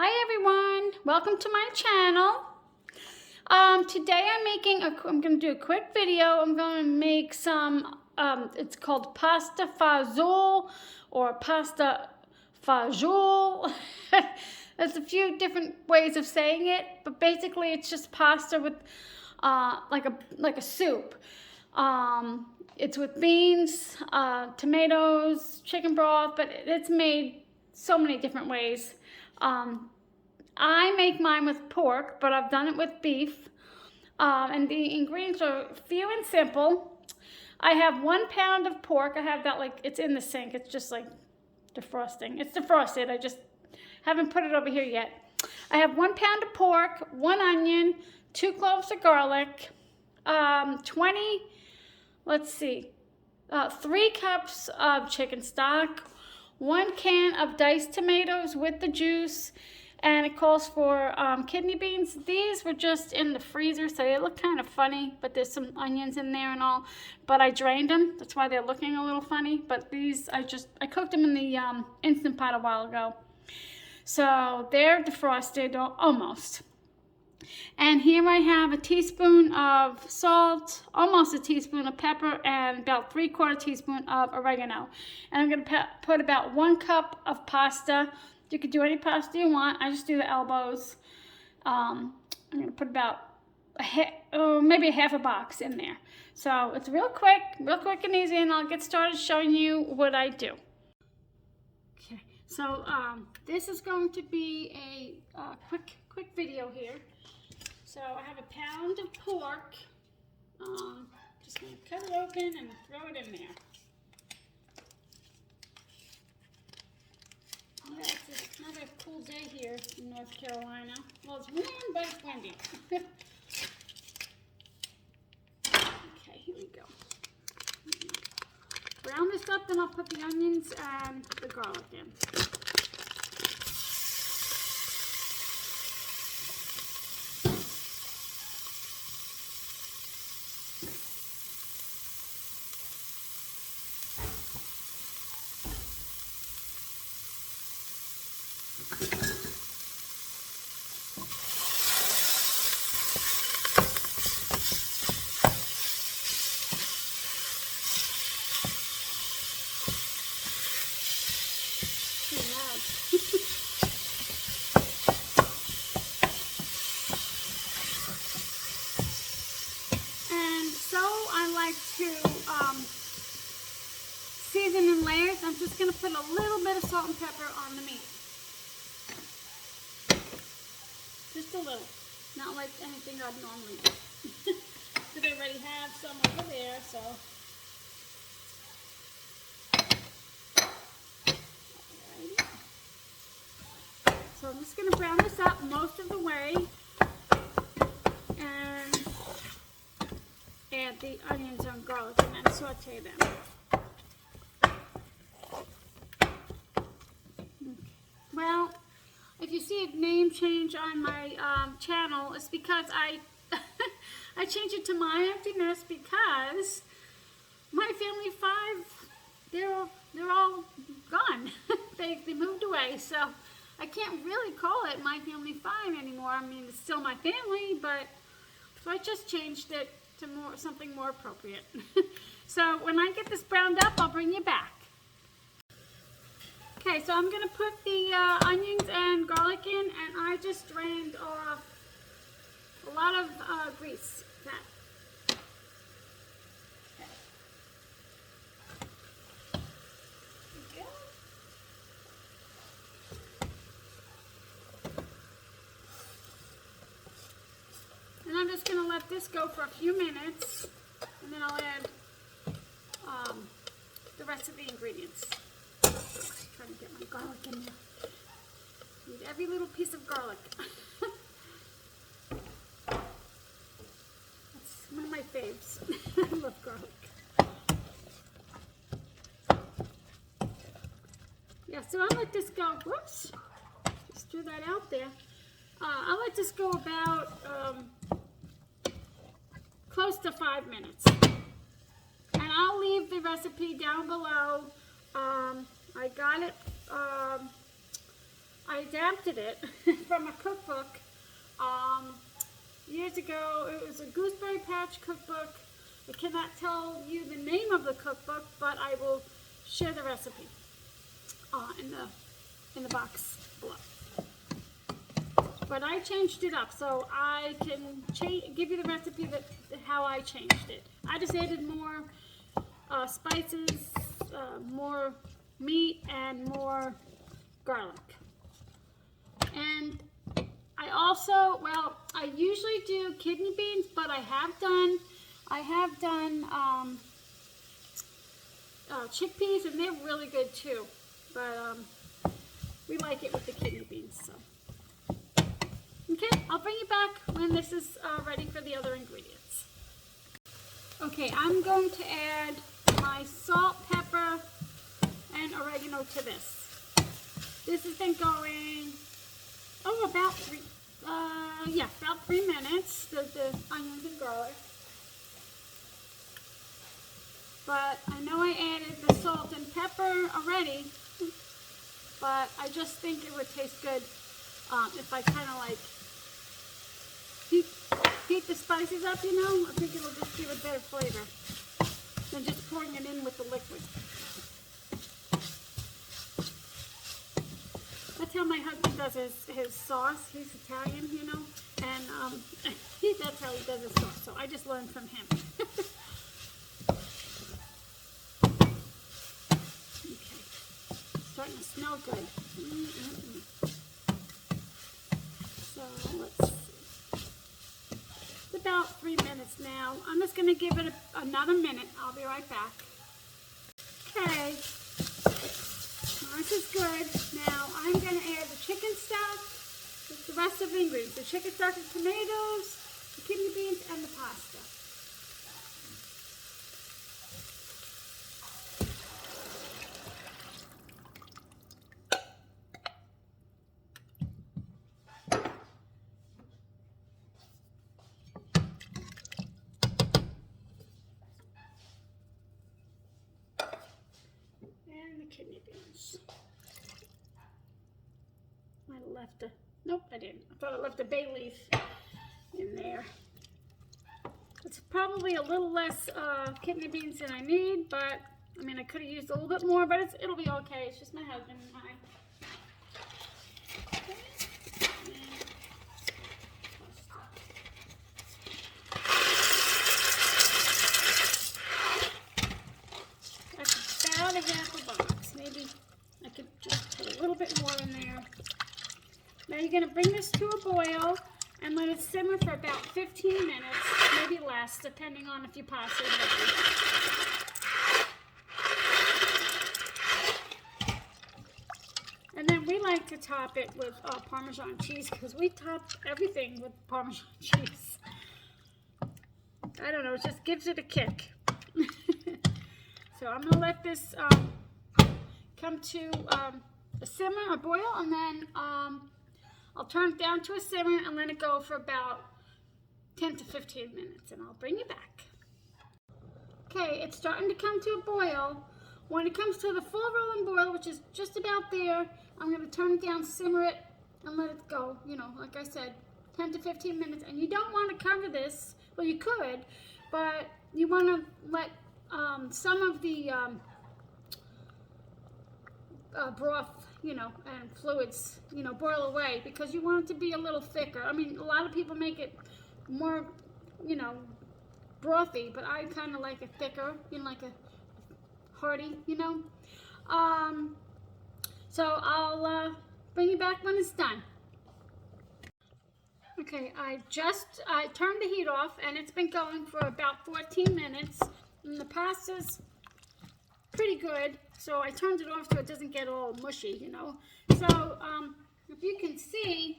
Hi everyone, welcome to my channel. Today I'm going to do a quick video. I'm going to make some, it's called pasta fagioli or pasta fagioli. There's a few different ways of saying it, but basically it's just pasta with like a soup. It's with beans, tomatoes, chicken broth, but it's made so many different ways. I make mine with pork, but I've done it with beef. And the ingredients are few and simple. I have 1 pound of pork. I have that it's in the sink. It's just like defrosting. It's defrosted. I just haven't put it over here yet. I have 1 pound of pork, 1 onion, 2 cloves of garlic, 3 cups of chicken stock, 1 can of diced tomatoes with the juice, and it calls for kidney beans. These were just in the freezer, so they look kind of funny, but there's some onions in there and all, but I drained them. That's why they're looking a little funny, but these, I cooked them in the Instant Pot a while ago. So they're defrosted, almost. And here I have a teaspoon of salt, almost a teaspoon of pepper, and about 3/4 teaspoon of oregano. And I'm going to put about 1 cup of pasta. You could do any pasta you want. I just do the elbows. I'm going to put about maybe a half a box in there. So it's real quick and easy, and I'll get started showing you what I do. Okay, so this is going to be a quick video here. So I have 1 pound of pork. Just going to cut it open and throw it in there. Yeah, it's another cool day here in North Carolina. Well, it's warm, but it's windy. Okay, here we go. Brown this up, then I'll put the onions and the garlic in. And so I like to season in layers. I'm just going to put a little bit of salt and pepper on the meat. Just a little. Not like anything I'd normally do. Because I already have some over there, so. So I'm just going to brown this up most of the way and add the onions and garlic and then saute them. Well, if you see a name change on my channel, it's because I changed it to My Emptiness because my family 5, they're all gone. they moved away, so I can't really call it My Family 5 anymore. I mean, it's still my family, but so I just changed it to something more appropriate. So when I get this browned up, I'll bring you back. Okay, so I'm going to put the onions and garlic in, and I just drained off a lot of grease. And I'm just going to let this go for a few minutes, and then I'll add the rest of the ingredients. Trying to get my garlic in there. Need every little piece of garlic. That's one of my faves. I love garlic. Yeah, so I'll let this go. Whoops. Just threw that out there. I'll let this go about close to 5 minutes. And I'll leave the recipe down below. I got it I adapted it from a cookbook years ago. It was a Gooseberry Patch cookbook. I cannot tell you the name of the cookbook, but I will share the recipe in the box below. But I changed it up, so I can give you the recipe how I changed it. I just added more spices, more meat, and more garlic. And I also, well, I usually do kidney beans, but I have done chickpeas, and they're really good too. But we like it with the kidney beans. So, okay, I'll bring you back when this is ready for the other ingredients. Okay, I'm going to add my salt, pepper, and oregano to this. This has been going, about 3 minutes, the onions and garlic. But I know I added the salt and pepper already, but I just think it would taste good if I kind of like heat the spices up, you know. I think it'll just give a better flavor than just pouring it in with the liquid. That's how my husband does his sauce. He's Italian, you know, and that's how he does his sauce. So I just learned from him. Starting to smell good. So let's see. It's about 3 minutes now. I'm just going to give it another minute. I'll be right back. Okay. This is good. Now I'm going to add the chicken stock with the rest of the ingredients. The chicken stock, the tomatoes, the kidney beans, and the pasta. Kidney beans. I left nope, I didn't. I thought I left a bay leaf in there. It's probably a little less kidney beans than I need, but I mean, I could have used a little bit more, but it'll be okay. It's just my husband and I. That's about a half a box. Maybe I could just put a little bit more in there. Now you're going to bring this to a boil and let it simmer for about 15 minutes, maybe less, depending on if your pasta is ready. And then we like to top it with Parmesan cheese, because we top everything with Parmesan cheese. I don't know, it just gives it a kick. So I'm going to let this come to a simmer, a boil, and then I'll turn it down to a simmer and let it go for about 10 to 15 minutes, and I'll bring you back. Okay, it's starting to come to a boil. When it comes to the full rolling boil, which is just about there, I'm going to turn it down, simmer it, and let it go, you know, like I said, 10 to 15 minutes. And you don't want to cover this. Well, you could, but you want to let some of the broth, you know, and fluids, you know, boil away, because you want it to be a little thicker. I mean, a lot of people make it more, you know, brothy, but I kind of like it thicker, you know, like a hearty, you know. So I'll bring you back when it's done. Okay, I turned the heat off, and it's been going for about 14 minutes, and the pasta's pretty good, so I turned it off so it doesn't get all mushy, you know. So if you can see,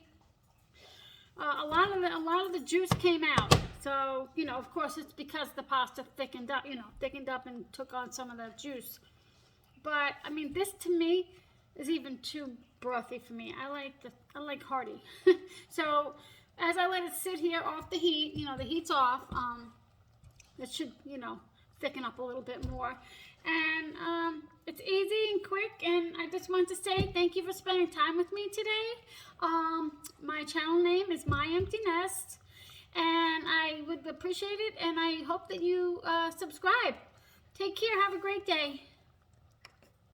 a lot of the juice came out. So, you know, of course it's because the pasta thickened up, and took on some of that juice. But I mean, this to me is even too brothy for me. I like hearty. So as I let it sit here off the heat, you know, the heat's off, it should, you know, thicken up a little bit more. And it's easy and quick, and I just want to say thank you for spending time with me today. My channel name is My Empty Nest, and I would appreciate it, and I hope that you subscribe. Take care. Have a great day.